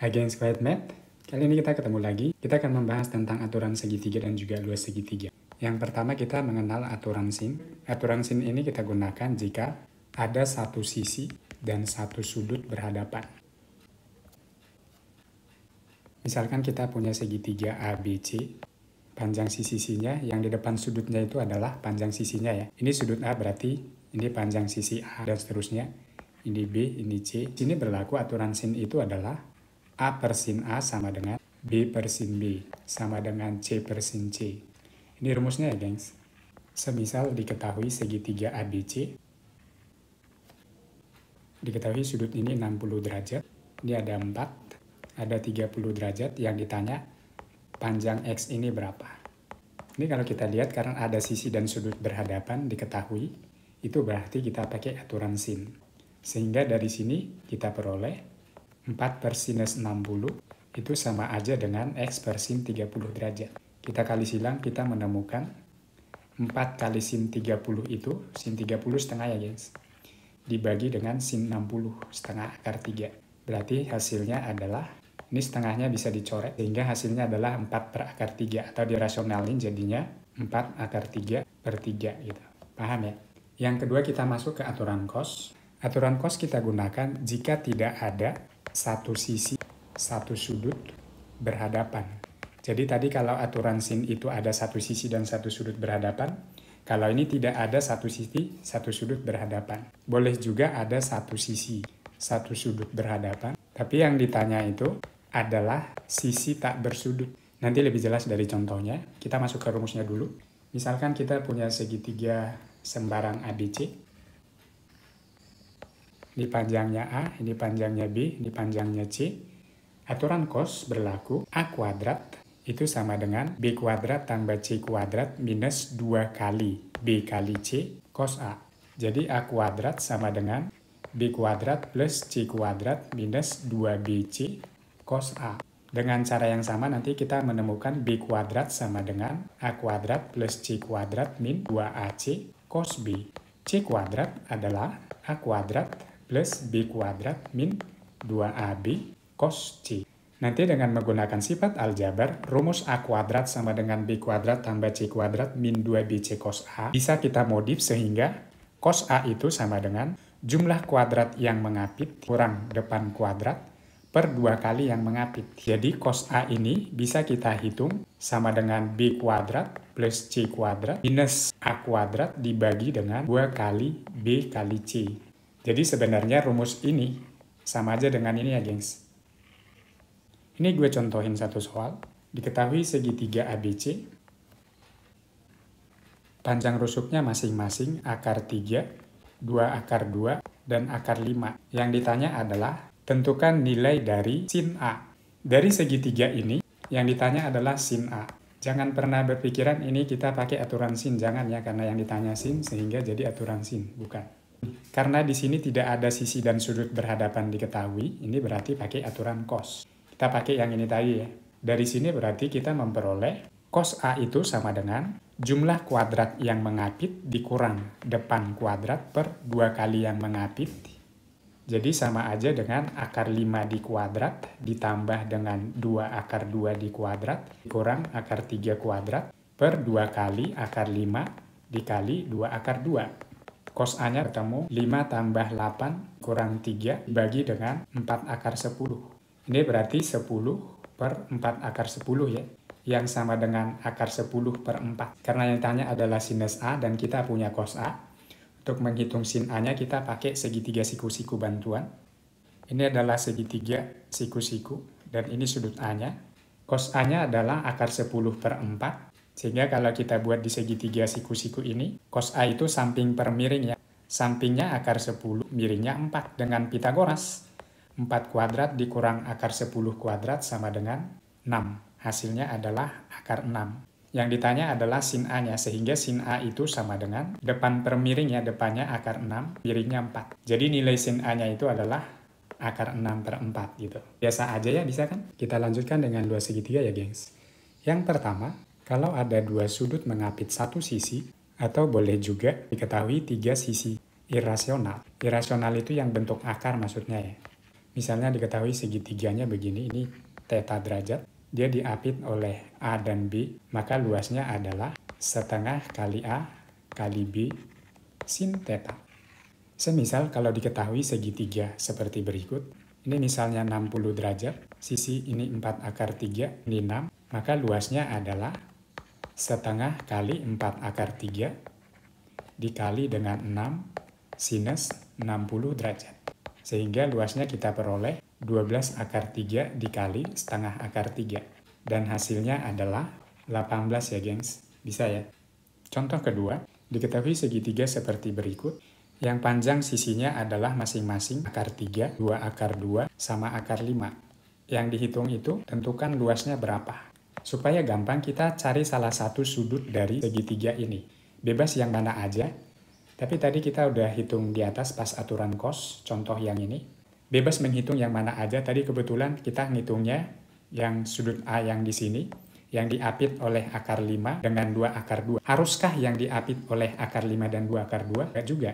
Hai gengs Quiet Math, kali ini kita ketemu lagi. Kita akan membahas tentang aturan segitiga dan juga luas segitiga. Yang pertama kita mengenal aturan sin. Aturan sin ini kita gunakan jika ada satu sisi dan satu sudut berhadapan. Misalkan kita punya segitiga ABC, panjang sisinya yang di depan sudutnya itu adalah panjang sisinya ya. Ini sudut A berarti ini panjang sisi A dan seterusnya. Ini B, ini C. Sini berlaku aturan sin itu adalah A per sin A sama dengan B per sin B sama dengan C per sin C. Ini rumusnya ya gengs. Semisal diketahui segitiga ABC, diketahui sudut ini 60 derajat, ini ada 4, ada 30 derajat, yang ditanya panjang X ini berapa. Ini kalau kita lihat karena ada sisi dan sudut berhadapan diketahui, itu berarti kita pakai aturan sin. Sehingga dari sini kita peroleh 4 per sinus 60 itu sama aja dengan X per sin 30 derajat. Kita kali silang, kita menemukan 4 kali sin 30 itu, sin 30 setengah ya guys, dibagi dengan sin 60 setengah akar 3. Berarti hasilnya adalah, ini setengahnya bisa dicoret, sehingga hasilnya adalah 4 per akar 3, atau dirasionalin jadinya 4 akar 3 per 3 gitu. Paham ya? Yang kedua kita masuk ke aturan cos. Aturan cos kita gunakan jika tidak ada satu sisi, satu sudut berhadapan. Jadi tadi kalau aturan sin itu ada satu sisi dan satu sudut berhadapan, kalau ini tidak ada satu sisi, satu sudut berhadapan. Boleh juga ada satu sisi, satu sudut berhadapan, tapi yang ditanya itu adalah sisi tak bersudut. Nanti lebih jelas dari contohnya. Kita masuk ke rumusnya dulu. Misalkan kita punya segitiga sembarang ABC. Ini panjangnya A, ini panjangnya B, ini panjangnya C. Aturan cos berlaku A kuadrat itu sama dengan B kuadrat tambah C kuadrat minus 2 kali B kali C cos A. Jadi A kuadrat sama dengan B kuadrat plus C kuadrat minus 2BC cos A. Dengan cara yang sama nanti kita menemukan B kuadrat sama dengan A kuadrat plus C kuadrat min 2AC cos B. C kuadrat adalah A kuadrat plus B kuadrat min 2AB cos C. Nanti dengan menggunakan sifat aljabar, rumus A kuadrat sama dengan B kuadrat tambah C kuadrat min 2BC cos A bisa kita modif sehingga cos A itu sama dengan jumlah kuadrat yang mengapit kurang depan kuadrat per 2 kali yang mengapit. Jadi cos A ini bisa kita hitung sama dengan B kuadrat plus C kuadrat minus A kuadrat dibagi dengan 2 kali B kali C. Jadi sebenarnya rumus ini sama aja dengan ini ya gengs. Ini gue contohin satu soal. Diketahui segitiga ABC. Panjang rusuknya masing-masing akar 3, 2 akar 2, dan akar 5. Yang ditanya adalah tentukan nilai dari sin A. Dari segitiga ini yang ditanya adalah sin A. Jangan pernah berpikiran ini kita pakai aturan sin, jangan ya, karena yang ditanya sin sehingga jadi aturan sin, bukan. Karena di sini tidak ada sisi dan sudut berhadapan diketahui, ini berarti pakai aturan cos. Kita pakai yang ini tadi ya. Dari sini berarti kita memperoleh cos A itu sama dengan jumlah kuadrat yang mengapit dikurang depan kuadrat per 2 kali yang mengapit. Jadi sama aja dengan akar 5 di kuadrat ditambah dengan 2 akar 2 di kuadrat kurang akar 3 kuadrat per 2 kali akar 5 dikali 2 akar 2. Cos A-nya ketemu 5 tambah 8 kurang 3 bagi dengan 4 akar 10. Ini berarti 10 per 4 akar 10 ya. Yang sama dengan akar 10 per 4. Karena yang tanya adalah sinus A dan kita punya cos A. Untuk menghitung sin A-nya kita pakai segitiga siku-siku bantuan. Ini adalah segitiga siku-siku dan ini sudut A-nya. Cos A-nya adalah akar 10 per 4. Sehingga kalau kita buat di segitiga siku-siku ini, cos A itu samping per miring ya. Sampingnya akar 10, miringnya 4 dengan Pitagoras. 4 kuadrat dikurang akar 10 kuadrat sama dengan 6. Hasilnya adalah akar 6. Yang ditanya adalah sin A-nya, sehingga sin A itu sama dengan depan per miring ya, depannya akar 6, miringnya 4. Jadi nilai sin A-nya itu adalah akar 6 per 4 gitu. Biasa aja ya, bisa kan? Kita lanjutkan dengan luas segitiga ya gengs. Yang pertama, kalau ada 2 sudut mengapit satu sisi, atau boleh juga diketahui 3 sisi irasional. Irasional itu yang bentuk akar maksudnya ya. Misalnya diketahui segitiganya begini, ini theta derajat, dia diapit oleh A dan B, maka luasnya adalah setengah kali A kali B sin theta. Semisal kalau diketahui segitiga seperti berikut, ini misalnya 60 derajat, sisi ini 4 akar 3, ini 6, maka luasnya adalah setengah kali 4 akar 3 dikali dengan 6 sinus 60 derajat. Sehingga luasnya kita peroleh 12 akar 3 dikali setengah akar 3. Dan hasilnya adalah 18 ya gengs. Bisa ya? Contoh kedua, diketahui segitiga seperti berikut. Yang panjang sisinya adalah masing-masing akar 3, 2 akar 2, sama akar 5. Yang dihitung itu tentukan luasnya berapa. Supaya gampang kita cari salah satu sudut dari segitiga ini. Bebas yang mana aja. Tapi tadi kita udah hitung di atas pas aturan cos, contoh yang ini. Bebas menghitung yang mana aja. Tadi kebetulan kita ngitungnya yang sudut A yang di sini, yang diapit oleh akar 5 dengan 2 akar 2. Haruskah yang diapit oleh akar 5 dan 2 akar 2? Enggak juga.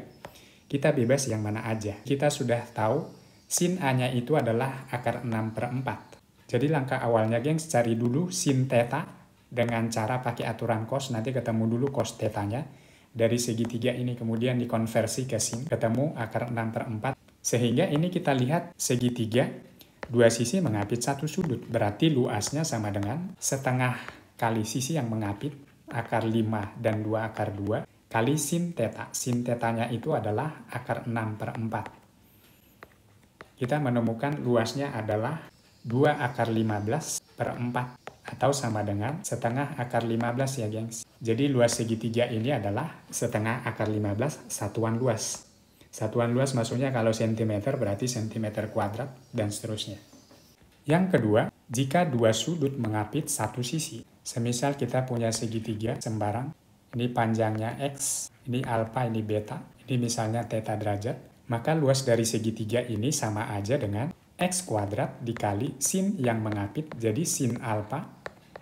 Kita bebas yang mana aja. Kita sudah tahu sin A-nya itu adalah akar 6/4. Jadi langkah awalnya gengs, cari dulu sin theta dengan cara pakai aturan cos. Nanti ketemu dulu cos theta-nya. Dari segitiga ini kemudian dikonversi ke sin, ketemu akar 6/4. Sehingga ini kita lihat segitiga, dua sisi mengapit satu sudut. Berarti luasnya sama dengan setengah kali sisi yang mengapit, akar 5 dan 2 akar 2, kali sin theta. Sin theta-nya itu adalah akar 6/4. Kita menemukan luasnya adalah 2 akar 15/4. Atau sama dengan setengah akar 15 ya gengs. Jadi luas segitiga ini adalah setengah akar 15 satuan luas. Satuan luas maksudnya kalau cm berarti cm kuadrat dan seterusnya. Yang kedua, jika dua sudut mengapit satu sisi. Semisal kita punya segitiga sembarang, ini panjangnya X, ini alfa, ini beta, ini misalnya theta derajat, maka luas dari segitiga ini sama aja dengan X kuadrat dikali sin yang mengapit, jadi sin alfa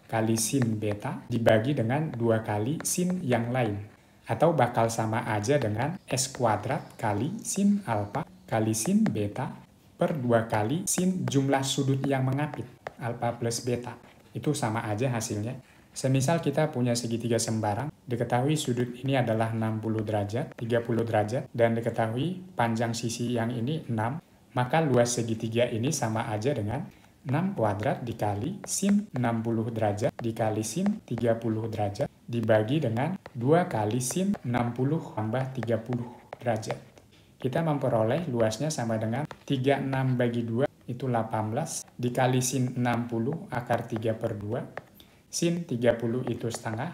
kali sin beta dibagi dengan 2 kali sin yang lain. Atau bakal sama aja dengan S kuadrat kali sin alfa kali sin beta per 2 kali sin jumlah sudut yang mengapit, alfa plus beta. Itu sama aja hasilnya. Semisal kita punya segitiga sembarang, diketahui sudut ini adalah 60 derajat, 30 derajat, dan diketahui panjang sisi yang ini 6, maka luas segitiga ini sama aja dengan 6 kuadrat dikali sin 60 derajat dikali sin 30 derajat dibagi dengan 2 kali sin 60 tambah 30 derajat. Kita memperoleh luasnya sama dengan 36 bagi 2 itu 18 dikali sin 60 akar 3/2 sin 30 itu setengah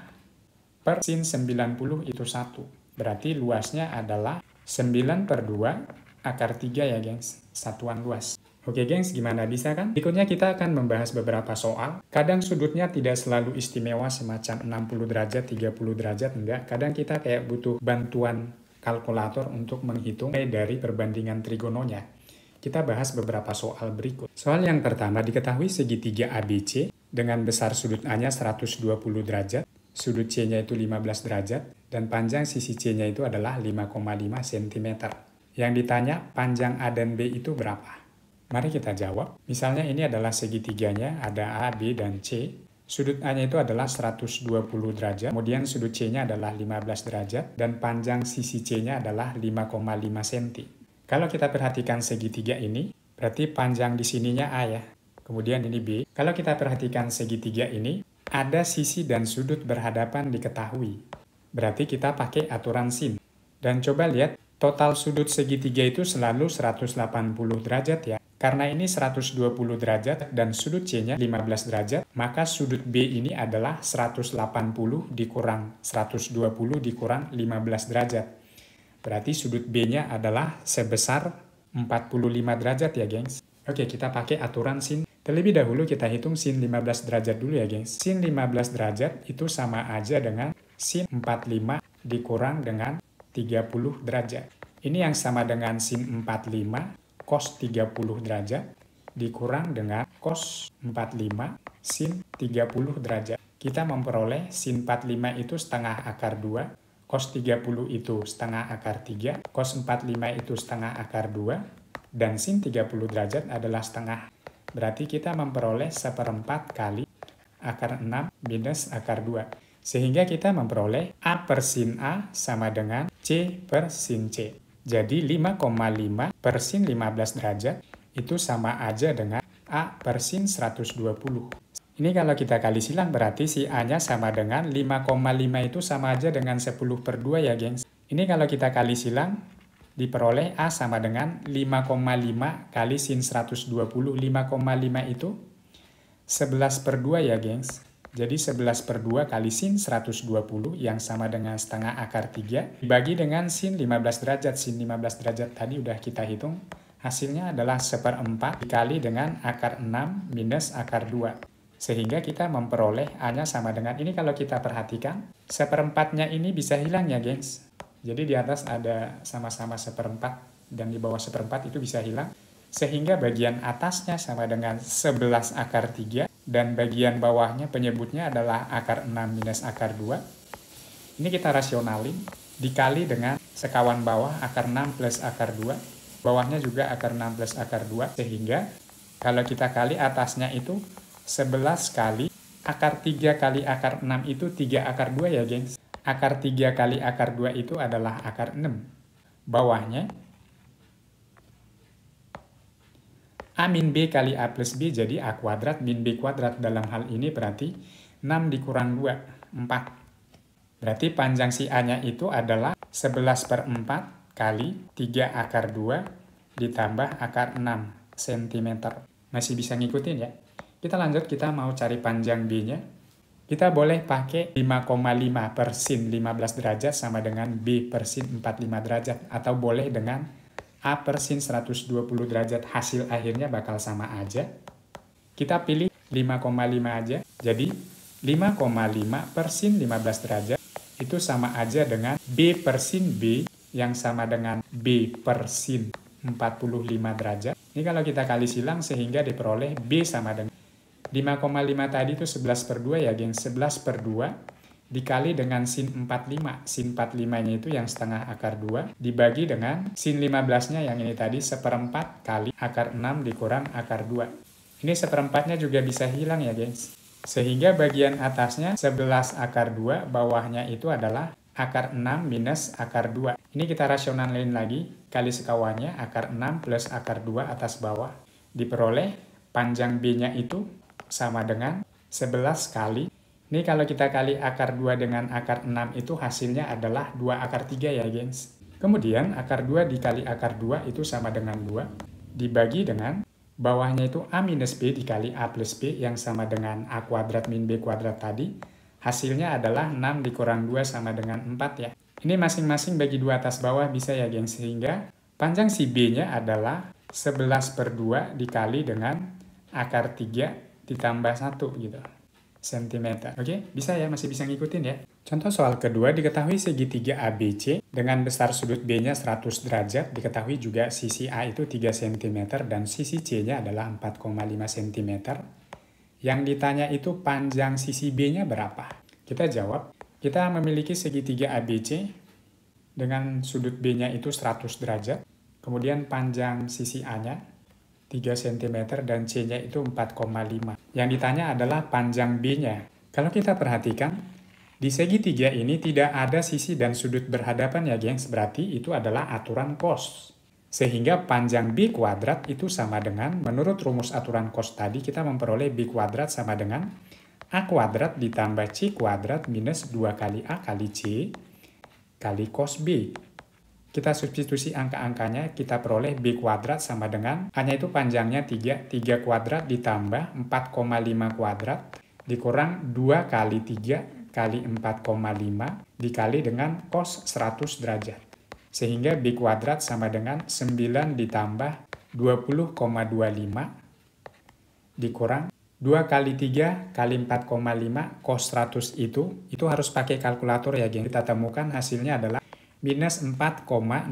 per sin 90 itu 1. Berarti luasnya adalah 9/2 akar 3 ya gengs, satuan luas. Oke gengs, gimana bisa kan? Berikutnya kita akan membahas beberapa soal. Kadang sudutnya tidak selalu istimewa semacam 60 derajat, 30 derajat, enggak. Kadang kita kayak butuh bantuan kalkulator untuk menghitung dari perbandingan trigononya. Kita bahas beberapa soal berikut. Soal yang pertama, diketahui segitiga ABC dengan besar sudut A-nya 120 derajat, sudut C-nya itu 15 derajat, dan panjang sisi C-nya itu adalah 5,5 cm. Yang ditanya, panjang A dan B itu berapa? Mari kita jawab. Misalnya ini adalah segitiganya, ada A, B, dan C. Sudut A-nya itu adalah 120 derajat, kemudian sudut C-nya adalah 15 derajat, dan panjang sisi C-nya adalah 5,5 cm. Kalau kita perhatikan segitiga ini, berarti panjang di sininya A ya. Kemudian ini B. Kalau kita perhatikan segitiga ini, ada sisi dan sudut berhadapan diketahui. Berarti kita pakai aturan sin. Dan coba lihat, total sudut segitiga itu selalu 180 derajat ya. Karena ini 120 derajat dan sudut C-nya 15 derajat, maka sudut B ini adalah 180 dikurang 120 dikurang 15 derajat. Berarti sudut B-nya adalah sebesar 45 derajat ya gengs. Oke, kita pakai aturan sin. Terlebih dahulu kita hitung sin 15 derajat dulu ya gengs. Sin 15 derajat itu sama aja dengan sin 45 dikurang dengan 30 derajat. Ini yang sama dengan sin 45 cos 30 derajat dikurang dengan cos 45 sin 30 derajat. Kita memperoleh sin 45 itu setengah akar 2, cos 30 itu setengah akar 3, cos 45 itu setengah akar 2, dan sin 30 derajat adalah setengah. Berarti kita memperoleh 1/4 kali akar 6 minus akar 2. Sehingga kita memperoleh A per sin A sama dengan C per sin C. Jadi 5,5 per sin 15 derajat itu sama aja dengan A per sin 120. Ini kalau kita kali silang berarti si A-nya sama dengan 5,5 itu sama aja dengan 10 per 2 ya gengs. Ini kalau kita kali silang diperoleh A sama dengan 5,5 kali sin 120. 5,5 itu 11 per 2 ya gengs. Jadi 11 per 2 kali sin 120 yang sama dengan setengah akar 3 dibagi dengan sin 15 derajat. Sin 15 derajat tadi udah kita hitung. Hasilnya adalah 1/4 dikali dengan akar 6 minus akar 2. Sehingga kita memperoleh A-nya sama dengan, ini kalau kita perhatikan, 1/4-nya ini bisa hilang ya gengs. Jadi di atas ada sama-sama 1/4 dan di bawah 1/4 itu bisa hilang. Sehingga bagian atasnya sama dengan 11 akar 3 dan bagian bawahnya penyebutnya adalah akar 6 minus akar 2. Ini kita rasionalin dikali dengan sekawan bawah akar 6 plus akar 2. Bawahnya juga akar 6 plus akar 2. Sehingga kalau kita kali atasnya itu 11 kali akar 3 kali akar 6 itu 3 akar 2 ya gengs. Akar 3 kali akar 2 itu adalah akar 6. Bawahnya A min B kali A plus B jadi A kuadrat min B kuadrat. Dalam hal ini berarti 6 dikurang 2, 4. Berarti panjang si A-nya itu adalah 11/4 kali 3 akar 2 ditambah akar 6 cm. Masih bisa ngikutin ya? Kita lanjut, kita mau cari panjang B-nya. Kita boleh pakai 5,5 per sin 15 derajat sama dengan B per sin 45 derajat. Atau boleh dengan A per sin 120 derajat. Hasil akhirnya bakal sama aja. Kita pilih 5,5 aja. Jadi 5,5 per sin 15 derajat itu sama aja dengan B per sin B yang sama dengan B per sin 45 derajat. Ini kalau kita kali silang sehingga diperoleh B sama dengan 5,5 tadi itu 11 per 2 ya geng. 11 per 2 dikali dengan sin 45. Sin 45-nya itu yang setengah akar 2 dibagi dengan sin 15-nya yang ini tadi 1/4 kali akar 6 dikurang akar 2. Ini 1/4-nya juga bisa hilang ya gengs. Sehingga bagian atasnya 11 akar 2, bawahnya itu adalah akar 6 minus akar 2. Ini kita rasionalin lagi, kali sekawannya akar 6 plus akar 2 atas bawah. Diperoleh panjang B-nya itu sama dengan 11 kali. Ini kalau kita kali akar 2 dengan akar 6 itu hasilnya adalah 2 akar 3 ya gengs. Kemudian akar 2 dikali akar 2 itu sama dengan 2. Dibagi dengan bawahnya itu A minus B dikali A plus B yang sama dengan A kuadrat min B kuadrat tadi. Hasilnya adalah 6 dikurang 2 sama dengan 4 ya. Ini masing-masing bagi 2 atas bawah bisa ya gengs. Sehingga panjang si B-nya adalah 11 per 2 dikali dengan akar 3 ditambah 1 gitu, cm. Oke, bisa ya, masih bisa ngikutin ya. Contoh soal kedua, diketahui segitiga ABC dengan besar sudut B-nya 100 derajat, diketahui juga sisi A itu 3 cm dan sisi C-nya adalah 4,5 cm. Yang ditanya itu panjang sisi B-nya berapa? Kita jawab, kita memiliki segitiga ABC dengan sudut B-nya itu 100 derajat, kemudian panjang sisi A-nya 3 cm dan C-nya itu 4,5. Yang ditanya adalah panjang B-nya. Kalau kita perhatikan, di segitiga ini tidak ada sisi dan sudut berhadapan ya gengs, berarti itu adalah aturan cos. Sehingga panjang B kuadrat itu sama dengan, menurut rumus aturan cos tadi, kita memperoleh B kuadrat sama dengan A kuadrat ditambah C kuadrat minus 2 kali A kali C kali cos B. Kita substitusi angka-angkanya, kita peroleh B kuadrat sama dengan, A-nya itu panjangnya 3, 3 kuadrat ditambah 4,5 kuadrat, dikurang 2 kali 3 kali 4,5, dikali dengan cos 100 derajat. Sehingga B kuadrat sama dengan 9 ditambah 20,25, dikurang 2 kali 3 kali 4,5 cos 100 itu harus pakai kalkulator ya geng. Kita temukan hasilnya adalah minus 4,69.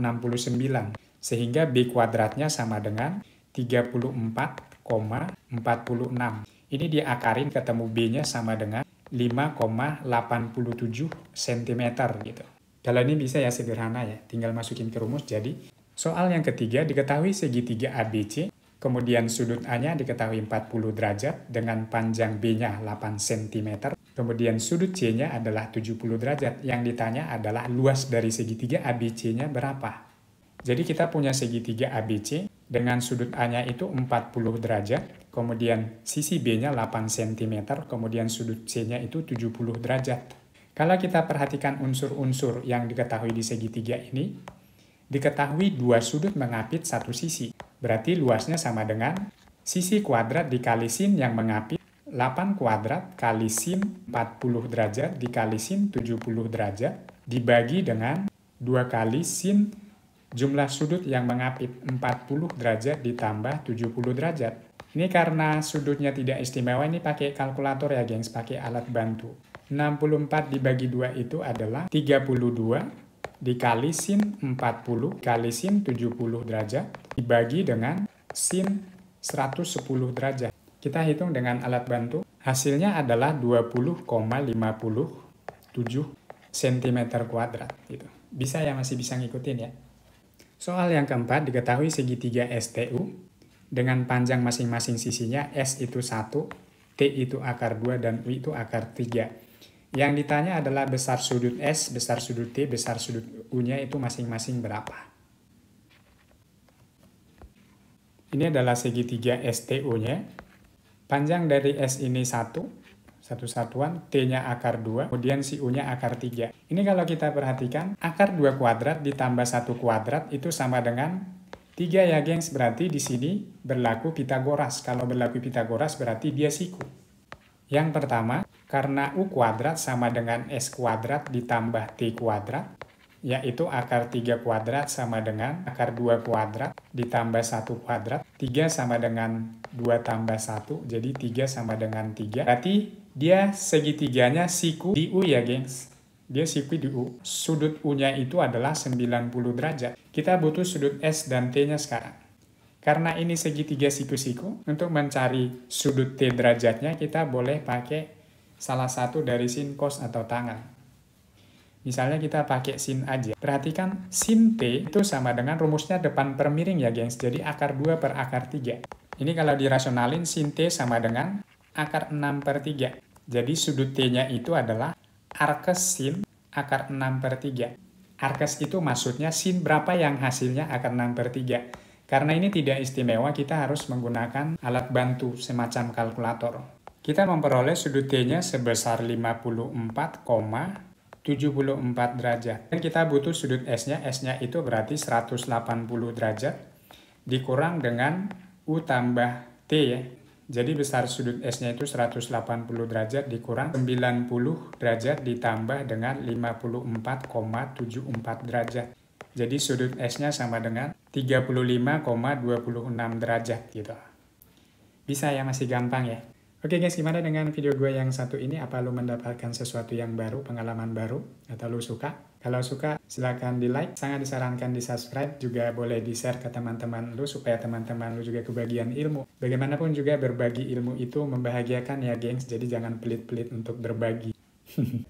Sehingga B kuadratnya sama dengan 34,46. Ini diakarin ketemu B-nya sama dengan 5,87 cm gitu. Kalau ini bisa ya sederhana ya, tinggal masukin ke rumus jadi Soal yang ketiga, diketahui segitiga ABC, kemudian sudut A-nya diketahui 40 derajat dengan panjang B-nya 8 cm, kemudian sudut C-nya adalah 70 derajat. Yang ditanya adalah luas dari segitiga ABC-nya berapa. Jadi kita punya segitiga ABC dengan sudut A-nya itu 40 derajat, kemudian sisi B-nya 8 cm, kemudian sudut C-nya itu 70 derajat. Kalau kita perhatikan unsur-unsur yang diketahui di segitiga ini, diketahui dua sudut mengapit satu sisi. Berarti luasnya sama dengan sisi kuadrat dikali sin yang mengapit 8 kuadrat kali sin 40 derajat dikali sin 70 derajat dibagi dengan 2 kali sin jumlah sudut yang mengapit 40 derajat ditambah 70 derajat. Ini karena sudutnya tidak istimewa, ini pakai kalkulator ya gengs, pakai alat bantu. 64 dibagi 2 itu adalah 32 dikali sin 40 kali sin 70 derajat dibagi dengan sin 110 derajat. Kita hitung dengan alat bantu. Hasilnya adalah 20,57 cm kuadrat. Gitu. Bisa ya, masih bisa ngikutin ya. Soal yang keempat, diketahui segitiga STU dengan panjang masing-masing sisinya. S itu 1, T itu akar 2, dan U itu akar 3. Yang ditanya adalah besar sudut S, besar sudut T, besar sudut U-nya itu masing-masing berapa. Ini adalah segitiga STU-nya. Panjang dari S ini 1 satuan, T-nya akar 2, kemudian si U-nya akar 3. Ini kalau kita perhatikan, akar 2 kuadrat ditambah 1 kuadrat itu sama dengan 3 ya gengs, berarti di sini berlaku Pitagoras. Kalau berlaku Pitagoras berarti dia siku. Yang pertama, karena U kuadrat sama dengan S kuadrat ditambah T kuadrat, yaitu akar 3 kuadrat sama dengan akar 2 kuadrat ditambah 1 kuadrat. 3 sama dengan 2 tambah 1, jadi 3 sama dengan 3. Berarti dia segitiganya siku di U ya gengs. Dia siku di U. Sudut U-nya itu adalah 90 derajat. Kita butuh sudut S dan T-nya sekarang. Karena ini segitiga siku-siku, untuk mencari sudut T derajatnya kita boleh pakai salah satu dari sin, cos, atau tangan. Misalnya kita pakai sin aja. Perhatikan sin T itu sama dengan rumusnya depan per miring ya gengs. Jadi akar 2 per akar 3. Ini kalau dirasionalin sin T sama dengan akar 6 per 3. Jadi sudut T-nya itu adalah arkes sin akar 6 per 3. Arkes itu maksudnya sin berapa yang hasilnya akar 6 per 3. Karena ini tidak istimewa, kita harus menggunakan alat bantu semacam kalkulator. Kita memperoleh sudut T-nya sebesar 54,74 derajat. Dan kita butuh sudut S-nya, S-nya itu berarti 180 derajat dikurang dengan U tambah T ya. Jadi besar sudut S-nya itu 180 derajat dikurang 90 derajat ditambah dengan 54,74 derajat. Jadi sudut S-nya sama dengan 35,26 derajat gitu. Bisa ya, masih gampang ya. Oke guys, gimana dengan video gue yang satu ini? Apa lu mendapatkan sesuatu yang baru, pengalaman baru? Atau lu suka? Kalau suka, silahkan di like. Sangat disarankan di subscribe. Juga boleh di share ke teman-teman lu, supaya teman-teman lu juga kebagian ilmu. Bagaimanapun juga berbagi ilmu itu membahagiakan ya gengs. Jadi jangan pelit-pelit untuk berbagi.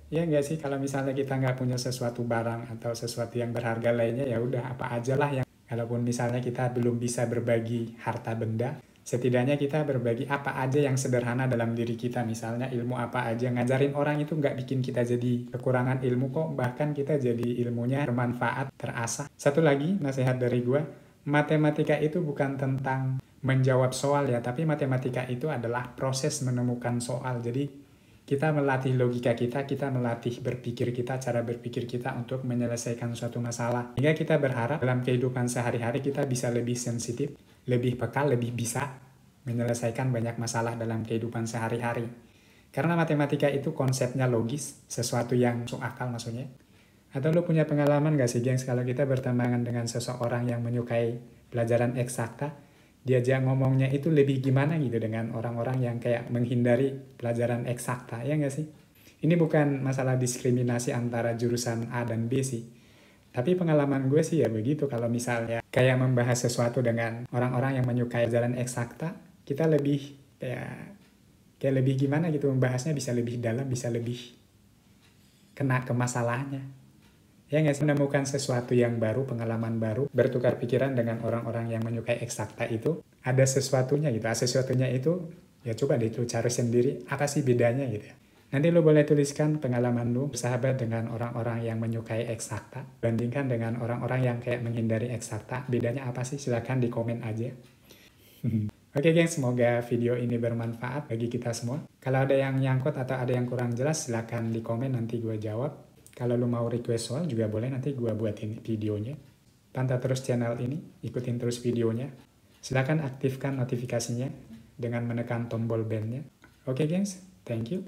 Ya nggak sih, kalau misalnya kita nggak punya sesuatu barang atau sesuatu yang berharga lainnya, ya udah apa aja lah yang, kalaupun misalnya kita belum bisa berbagi harta benda, setidaknya kita berbagi apa aja yang sederhana dalam diri kita. Misalnya ilmu apa aja, ngajarin orang itu nggak bikin kita jadi kekurangan ilmu kok, bahkan kita jadi ilmunya bermanfaat, terasah. Satu lagi nasihat dari gue, matematika itu bukan tentang menjawab soal ya, tapi matematika itu adalah proses menemukan soal. Jadi kita melatih logika kita melatih berpikir kita, cara berpikir kita untuk menyelesaikan suatu masalah. Hingga kita berharap dalam kehidupan sehari-hari kita bisa lebih sensitif, lebih peka, lebih bisa menyelesaikan banyak masalah dalam kehidupan sehari-hari. Karena matematika itu konsepnya logis, sesuatu yang masuk akal maksudnya. Atau lu punya pengalaman gak sih gengs, kalau kita berteman dengan seseorang yang menyukai pelajaran eksakta, diajak ngomongnya itu lebih gimana gitu dengan orang-orang yang kayak menghindari pelajaran eksakta, ya nggak sih? Ini bukan masalah diskriminasi antara jurusan A dan B sih. Tapi pengalaman gue sih ya begitu, kalau misalnya kayak membahas sesuatu dengan orang-orang yang menyukai pelajaran eksakta, kita lebih kayak lebih gimana gitu membahasnya, bisa lebih dalam, bisa lebih kena ke masalahnya. Ya nggak sih? Menemukan sesuatu yang baru, pengalaman baru, bertukar pikiran dengan orang-orang yang menyukai eksakta itu, ada sesuatunya gitu. Sesuatunya itu, ya coba deh lu cari sendiri, apa sih bedanya gitu ya. Nanti lu boleh tuliskan pengalaman lu bersahabat dengan orang-orang yang menyukai eksakta, bandingkan dengan orang-orang yang kayak menghindari eksakta, bedanya apa sih? Silahkan di komen aja. Oke geng, semoga video ini bermanfaat bagi kita semua. Kalau ada yang nyangkut atau ada yang kurang jelas, silahkan di komen, nanti gue jawab. Kalau lu mau request soal juga boleh, nanti gue buatin videonya. Pantau terus channel ini, ikutin terus videonya. Silahkan aktifkan notifikasinya dengan menekan tombol belnya. Oke gengs, thank you.